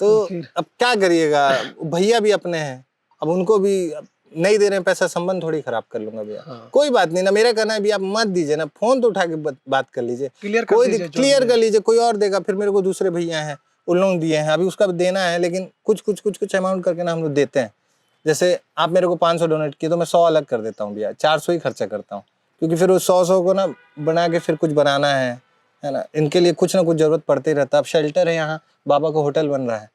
तो अब क्या करिएगा, भैया भी अपने हैं, अब उनको भी नहीं दे रहे हैं पैसा, संबंध थोड़ी खराब कर लूंगा भैया। हाँ। कोई बात नहीं ना, मेरा कहना है भैया आप मत दीजिए ना, फोन तो उठा के बात कर लीजिए, क्लियर कर लीजिए, कोई और देगा। फिर मेरे को दूसरे भैया हैं, उन लोग दिए हैं, अभी उसका भी देना है, लेकिन कुछ अमाउंट करके ना हम लोग देते हैं। जैसे आप मेरे को 500 डोनेट किए तो मैं 100 अलग कर देता हूँ भैया, 400 ही खर्चा करता हूँ, क्योंकि फिर वो 100 को ना बना के फिर कुछ बनाना है ना, इनके लिए कुछ ना कुछ जरूरत पड़ते ही रहता है। अब शेल्टर है यहाँ, बाबा को होटल बन रहा है,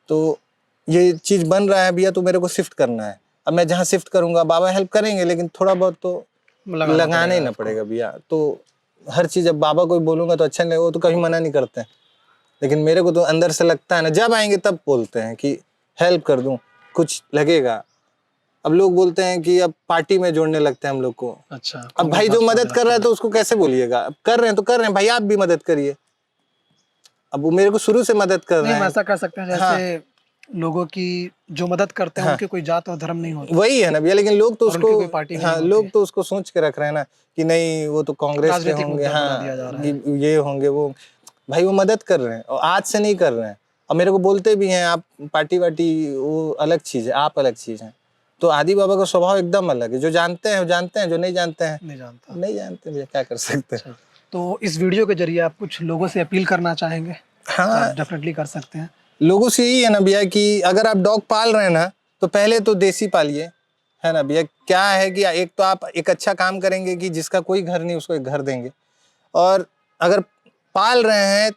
तो ये चीज बन रहा है भैया, तो मेरे को शिफ्ट करना है। अब मैं जहाँ शिफ्ट करूंगा बाबा हेल्प करेंगे, लेकिन थोड़ा बहुत तो लगाना ही ना पड़ेगा भैया। तो हर चीज अब बाबा को बोलूंगा तो अच्छा नहीं लगेगा, वो तो कभी मना नहीं करते हैं, लेकिन मेरे को तो अंदर से लगता है ना, जब आएंगे तब बोलते हैं कि हेल्प कर दूं, कुछ लगेगा। अब लोग बोलते हैं कि अब पार्टी में जोड़ने लगते हैं हम लोग को। अच्छा, अब भाई जो मदद कर रहा है तो उसको कैसे बोलिएगा, अब कर रहे हैं तो कर रहे हैं, भाई आप भी मदद करिए। अब वो मेरे को शुरू से मदद कर रहे हैं। ऐसा कर सकते हैं जैसे लोगों की जो मदद करते हैं उनके कोई जात और धर्म नहीं होता, वही है ना भैया। लेकिन लोग तो उसको हाँ, लोग तो उसको सोच के रख रहे हैं ना कि नहीं वो तो कांग्रेस के होंगे, हाँ ये होंगे वो। भाई वो मदद कर रहे हैं और आज से नहीं कर रहे हैं। और मेरे को बोलते भी हैं आप पार्टी वार्टी वो अलग चीज है, आप अलग चीज है। तो आदि बाबा का स्वभाव एकदम अलग है, जो जानते हैं जो नहीं जानते हैं नहीं जानते भैया, क्या कर सकते हैं। तो इस वीडियो के जरिए आप कुछ लोगों से अपील करना चाहेंगे? हाँ, डेफिनेटली कर सकते हैं। लोगों से यही है ना भैया कि अगर आप डॉग पाल रहे हैं ना, तो पहले तो देसी पालिए, है ना भैया। क्या है कि एक तो आप एक अच्छा काम करेंगे कि जिसका कोई घर नहीं उसको एक घर देंगे, और अगर पाल रहे हैं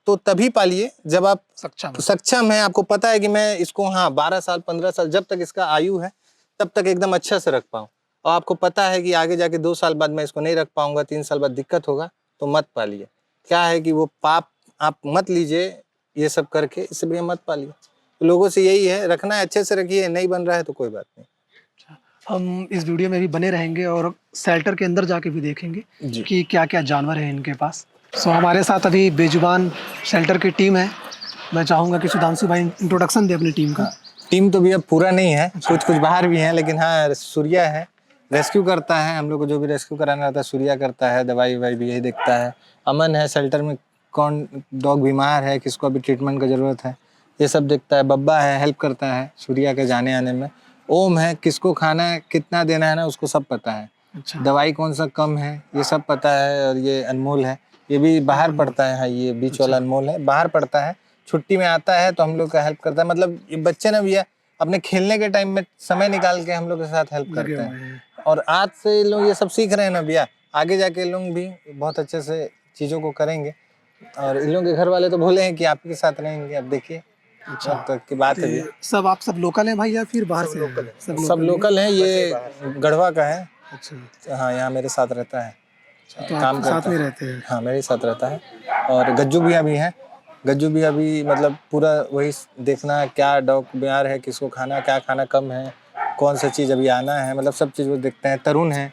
तो तभी पालिए जब आप सक्षम है, आपको पता है कि मैं इसको 12 साल 15 साल जब तक इसका आयु है तब तक एकदम अच्छा से रख पाऊँ, और आपको पता है कि आगे जाके 2 साल बाद मैं इसको नहीं रख पाऊंगा, 3 साल बाद दिक्कत होगा, तो मत पालिए। क्या है कि वो पाप आप मत लीजिए ये सब करके, इससे बढ़िया मत पालिए। तो लोगों से यही है, रखना है अच्छे से रखिए, नहीं बन रहा है तो कोई बात नहीं। हम इस वीडियो में भी बने रहेंगे और शेल्टर के अंदर जाके भी देखेंगे कि क्या क्या जानवर है इनके पास। हमारे साथ अभी बेजुबान शेल्टर की टीम है। मैं चाहूँगा कि सुधांशु भाई इंट्रोडक्शन दे अपनी टीम का। टीम तो भी अब पूरा नहीं है, कुछ बाहर भी हैं, लेकिन हाँ सूर्या है, रेस्क्यू करता है हम लोग को, जो भी रेस्क्यू कराना रहता है सूर्या करता है, दवाई भी यही देखता है। अमन है शेल्टर में, कौन डॉग बीमार है, किसको अभी ट्रीटमेंट का ज़रूरत है, ये सब देखता है। बब्बा है, हेल्प करता है सूर्या के जाने आने में। ओम है, किसको खाना है कितना देना है ना उसको सब पता है। अच्छा। दवाई कौन सा कम है ये सब पता है। और ये अनमोल है, ये भी बाहर पढ़ता है। हाँ, ये बीच वाला अनमोल है, बाहर पढ़ता है, छुट्टी में आता है तो हम लोग का हेल्प करता है। मतलब ये बच्चे ना भैया अपने खेलने के टाइम में समय निकाल के हम लोग के साथ हेल्प करते हैं। और आज से लोग ये सब सीख रहे हैं ना भैया, आगे जाके लोग भी बहुत अच्छे से चीज़ों को करेंगे। और इन लोगों के घर वाले तो बोले हैं कि आप के साथ रहेंगे, अब देखिए अब तक की बात है। सब लोकल हैं भाई या फिर बाहर से? सब लोकल हैं, ये गढ़वा का है। अच्छा। हाँ, यहाँ मेरे साथ रहता है, काम साथ में रहते हैं। हाँ मेरे साथ रहता है। और गज्जू भैया भी हैं, गज्जू भैया भी मतलब पूरा वही देखना क्या डॉग बीमार है, किसको खाना, क्या खाना कम है, कौन सा चीज़ अभी आना है, मतलब सब चीज़ वो देखते हैं। तरुण है,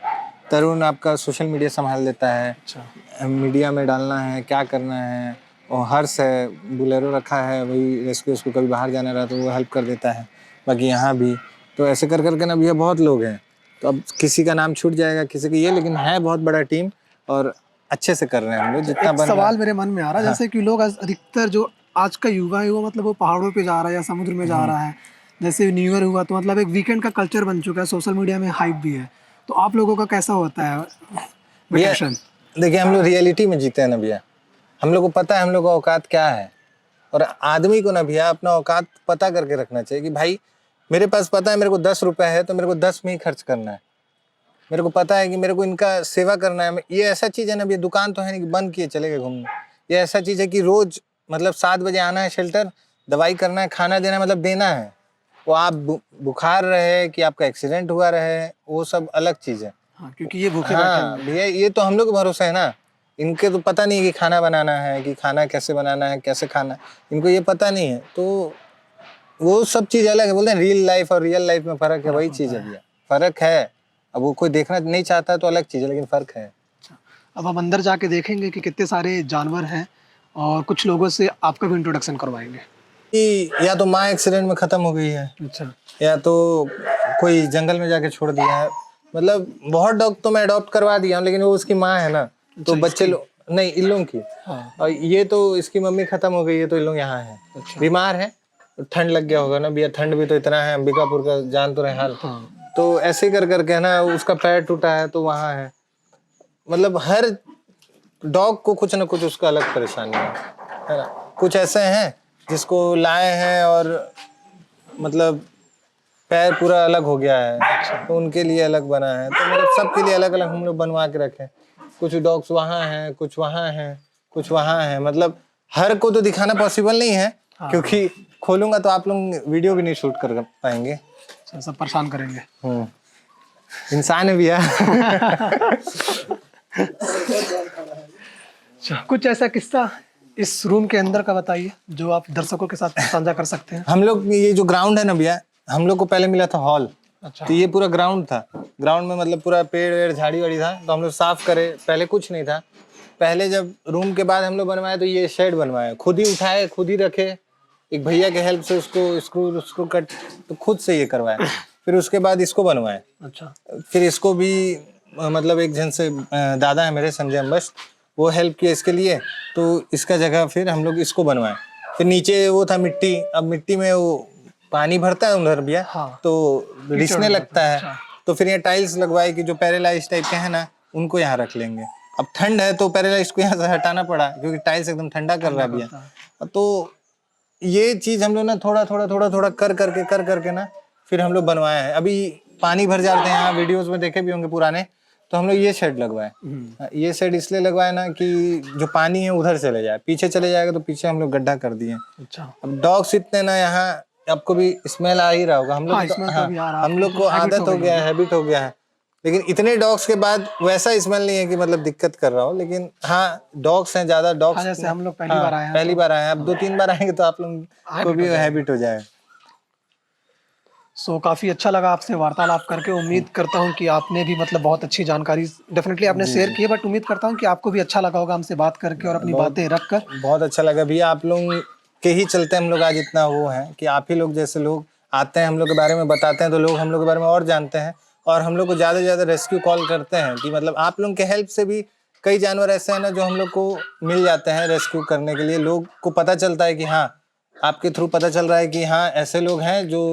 तरुण आपका सोशल मीडिया संभाल लेता है। अच्छा। मीडिया में डालना है, क्या करना है, और हर्ष है, बुलेरो रखा है, वही रेस्क्यू, उसको कभी बाहर जाना रहा तो वो हेल्प कर देता है। बाकी यहाँ भी तो ऐसे कर करके ना भैया बहुत लोग हैं। तो अब किसी का नाम छूट जाएगा, किसी का ये, लेकिन है बहुत बड़ा टीम और अच्छे से कर रहे हैं हम लोग जितना एक बन रहा है। सवाल मेरे मन में आ रहा है, जैसे कि लोग अधिकतर जो आज का युवा है वो मतलब वो पहाड़ों पे जा रहा है या समुद्र में जा रहा है। जैसे न्यू ईयर हुआ तो मतलब एक वीकेंड का कल्चर बन चुका है, सोशल मीडिया में हाइप भी है। तो आप लोगों का कैसा होता है भैया वेकेशन? देखिए, हम लोग रियलिटी में जीते हैं ना भैया। हम लोग को पता है हम लोग का औकात क्या है। और आदमी को ना भैया अपना औकात पता करके रखना चाहिए कि भाई मेरे पास पता है मेरे को 10 रुपए है तो मेरे को 10 में ही खर्च करना है। मेरे को पता है कि मेरे को इनका सेवा करना है। ये ऐसा चीज़ है ना भैया, दुकान तो है नहीं कि बंद किए चले गए घूमने। ये ऐसा चीज़ है कि रोज मतलब 7 बजे आना है शेल्टर, दवाई करना है, खाना देना है, मतलब देना है। वो आप बुखार रहे कि आपका एक्सीडेंट हुआ रहे, वो सब अलग चीज़ है। हाँ, क्योंकि ये भूखे हाँ भैया, ये तो हम लोग का भरोसा है ना। इनके तो पता नहीं कि खाना बनाना है, कि खाना कैसे बनाना है, कैसे खाना है, इनको ये पता नहीं है। तो वो सब चीज़ अलग है। बोलते हैं रियल लाइफ और रियल लाइफ में फ़र्क है, वही चीज़ है भैया, फ़र्क है। अब वो कोई देखना नहीं चाहता है तो अलग चीज़ है, लेकिन फ़र्क है। अब हम अंदर जाके देखेंगे कि कितने सारे जानवर हैं और कुछ लोगों से आपका भी इंट्रोडक्शन करवाएंगे। कि या तो माँ एक्सीडेंट में ख़त्म हो गई है, अच्छा, या तो कोई जंगल में जाके छोड़ दिया है। मतलब बहुत डॉग तो मैं अडॉप्ट करवा दिया हूँ, लेकिन वो उसकी माँ है ना, तो बच्चे लोग नहीं, इन लोगों की। हाँ, और ये तो इसकी मम्मी ख़त्म हो गई है तो इन लोग यहाँ है। अच्छा, बीमार है, ठंड लग गया होगा ना भैया, ठंड भी तो इतना है, अंबिकापुर का जान तो रहे हाल। हाँ, तो ऐसे ही कर करके है ना, उसका पैर टूटा है तो वहाँ है। मतलब हर डॉग को कुछ ना कुछ उसका अलग परेशानी है ना। कुछ ऐसे हैं जिसको लाए हैं और मतलब पैर पूरा अलग हो गया है तो उनके लिए अलग बना है। तो मतलब सबके लिए अलग अलग हम लोग बनवा के रखे। कुछ डॉग्स वहाँ हैं, कुछ वहाँ हैं, कुछ वहाँ हैं। मतलब हर को तो दिखाना पॉसिबल नहीं है, क्योंकि खोलूंगा तो आप लोग वीडियो भी नहीं शूट कर पाएंगे, सब परेशान करेंगे। इंसान है भैया। कुछ ऐसा किस्सा इस रूम के अंदर का बताइए जो आप दर्शकों के साथ साझा कर सकते हैं। हम लोग ये जो ग्राउंड है ना भैया, हम लोग को पहले मिला था हॉल। अच्छा, तो ये पूरा ग्राउंड था। ग्राउंड में मतलब पूरा पेड़ वेड़ झाड़ी वाड़ी था, तो हम लोग साफ करे। पहले कुछ नहीं था। पहले जब रूम के बाद हम लोग बनवाए तो ये शेड बनवाए, खुद ही उठाए, खुद ही रखे। एक भैया के हेल्प से उसको स्क्रू कट तो खुद से ये करवाए। फिर उसके बाद इसको बनवाए। अच्छा, फिर इसको भी मतलब एक जन से दादा है मेरे, संजय अम्बस्ट, वो हेल्प किया इसके लिए। तो इसका जगह फिर हम लोग इसको बनवाए। फिर नीचे वो था मिट्टी, अब मिट्टी में वो पानी भरता है उधर भैया, हाँ, तो रिसने लगता है। अच्छा, तो फिर ये टाइल्स लगवाए कि जो पैरालाइज टाइप के हैं ना उनको यहाँ रख लेंगे। अब ठंड है तो पैरालाइज को यहाँ से हटाना पड़ा, क्योंकि टाइल्स एकदम ठंडा कर रहा है भैया। तो ये चीज हम लोग ना थोड़ा थोड़ा कर करके ना फिर हम लोग बनवाए हैं। अभी पानी भर जाते हैं यहाँ, वीडियोस में देखे भी होंगे पुराने, तो हम लोग ये शेड लगवाए। ये शेड इसलिए लगवाए ना कि जो पानी है उधर चले जाए, पीछे चले जाएगा तो पीछे हम लोग गड्ढा कर दिए। अच्छा, अब डॉग्स इतने ना यहाँ, आपको भी स्मेल आ ही रहा होगा। हम लोग हम लोग को आदत हो गया है, हैबिट हो गया है। लेकिन इतने डॉग्स के बाद वैसा स्मेल नहीं है कि मतलब दिक्कत कर रहा हो। लेकिन हाँ, डॉग्स हैं ज्यादा, डॉग्स जैसे हम लोग पहली बार आए हैं, पहली बार आए हैं। अब 2-3 बार आएंगे तो आप लोग को भी हैबिट हो जाए। काफ़ी अच्छा लगा आपसे वार्तालाप करके। उम्मीद करता हूँ कि आपने भी मतलब बहुत अच्छी जानकारी डेफिनेटली आपने शेयर की है, बट उम्मीद करता हूँ कि आपको भी अच्छा लगा होगा हमसे बात करके और अपनी बातें रख कर। बहुत अच्छा लगा भैया, आप लोग के ही चलते हम लोग आज इतना वो है कि आप ही लोग जैसे लोग आते हैं, हम लोग के बारे में बताते हैं, तो लोग हम लोग के बारे में और जानते हैं। और हम लोग को ज़्यादा से ज़्यादा रेस्क्यू कॉल करते हैं कि मतलब आप लोग के हेल्प से भी कई जानवर ऐसे हैं ना जो हम लोग को मिल जाते हैं रेस्क्यू करने के लिए। लोग को पता चलता है कि हाँ, आपके थ्रू पता चल रहा है कि हाँ ऐसे लोग हैं जो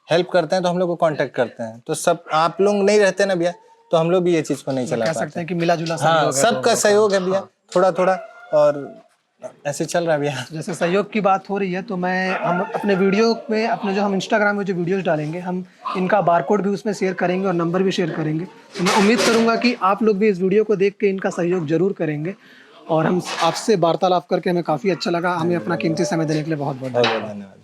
हेल्प करते हैं, तो हम लोग को कांटेक्ट करते हैं। तो सब आप लोग नहीं रहते ना भैया, तो हम लोग भी ये चीज़ को नहीं चला पाते। सकते हैं कि मिला जुला हाँ, सबका सहयोग है भैया, थोड़ा थोड़ा, और ऐसे चल रहा है भैया। जैसे सहयोग की बात हो रही है तो हम अपने वीडियो में, अपने जो हम इंस्टाग्राम में जो वीडियोस डालेंगे, हम इनका बारकोड भी उसमें शेयर करेंगे और नंबर भी शेयर करेंगे। तो मैं उम्मीद करूंगा कि आप लोग भी इस वीडियो को देख के इनका सहयोग जरूर करेंगे। और हम आपसे वार्तालाप करके हमें काफ़ी अच्छा लगा। हमें अपना कीमती समय देने के लिए बहुत बहुत धन्यवाद।